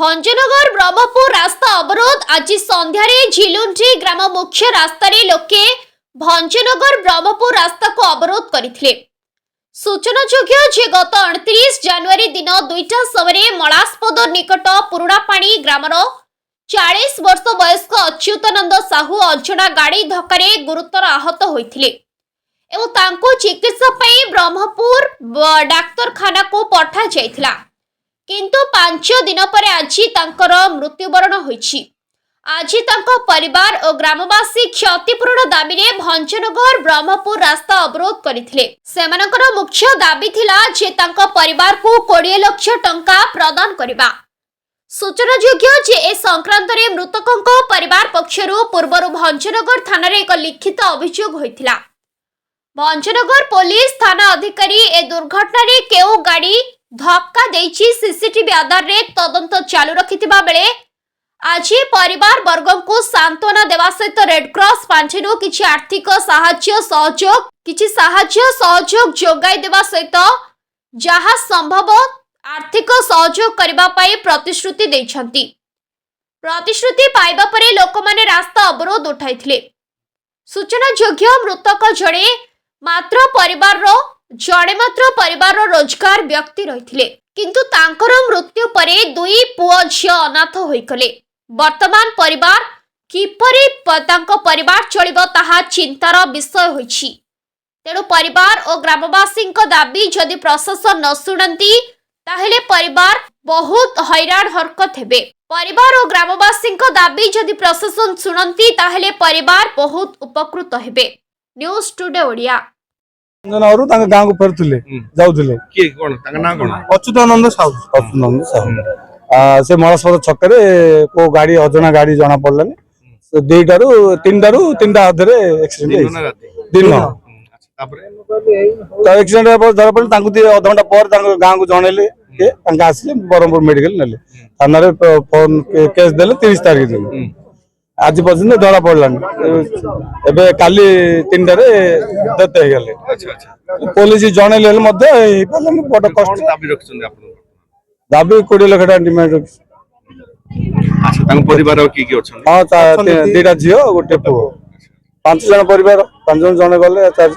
भंजनगर ब्रह्मपुर रास्ता अवरोध आज संध्यार झिलुंडी ग्राम मुख्य रास्ता लोके भंजनगर ब्रह्मपुर रास्ता को अवरोध करथिले। सूचनायोग्य जे गत 29 जनवरी दिन 2टा समय मलास्पद निकट पुरापाणी ग्रामर 40 वर्ष वयस्क अच्युतानंद साहू अजणा गाड़ी धक्का गुरुतर आहत होइथिले एवं तांको चिकित्सा पई ब्रह्मपुर डाक्तरखाना को पठा जाइथिला, किंतु 5 दिन पर आज तांकर मृत्युवरण होइछि। आज तांको परिवार और ग्रामवासी क्षतिपूरण दाबी रे भंजनगर ब्रह्मपुर रास्ता अवरोध करथिले। सेमानकर मुख्य दाबी थिला जे तांको परिवार को 20 लाख टंका प्रदान करिबा। सूचनायोग्य जे ए संक्रांत रे मृतकंको परिवार पक्षरु पूर्वरु भंजनगर थाना रे एक लिखित अभियोग होइथिला। भंजनगर पुलिस थाना अधिकारी ए दुर्घटना रे केउ गाड़ी धक्का देछि सीसीटीवी आधार रे तदंत चालू रखिथिबा बेले आज परिवार वर्ग को सांत्वना देवा सहित रेडक्रॉस पांठिनु किछि आर्थिक साहाय्य सहयोग जोगाई देवा सहित जहा संभव आर्थिक सहयोग करबा पई प्रतिश्रुति दैछंती। प्रतिश्रुति पाइबा परे लोकमाने रास्ता अवरोध उठाइथिले। सूचनायोग्य मृतक जड़े मात्र परिवार रोजगार व्यक्ति रहिथिले, किंतु तांकर मृत्यु परे 2 पुओ झियो अनाथ होइकले। वर्तमान परिवार किपरि तांको परिवार चलिबो ताहा चिंतार विषय होइछि। तेणु परिवार और ग्रामवासी दाबी जदि प्रशासन न शुणती ताहेले परिवार बहुत हैरान हरकत हेबे। परिवार और ग्रामवासी दाबी जदि प्रशासन शुणती ताहेले परिवार बहुत उपकृत हेबे। न्यूज टुडे ओडिया गाँव को फेरुले जाऊले अच्युतानंद साहू से मलास्पद छक को गाड़ी अजना गाड़ी जना पड़लानी 3टा अधे एक्सीडेंट दिन एक्सीडेंट धरा पड़े अध घंटा पर गाँव को जनइले आसिले ब्रह्मपुर मेडिकल नेले थाना फोन केस देले 30 तारीख दिन आज पर्यटन धरा पड़लानी काली 3टा डेथ हो गले। पुलिस जनइले बड़ कष्ट दाबी 20 लाख टका डिमांड हाँ 2टा झील 1 पुओ 5 जन परिवार 5 जन जने गले 4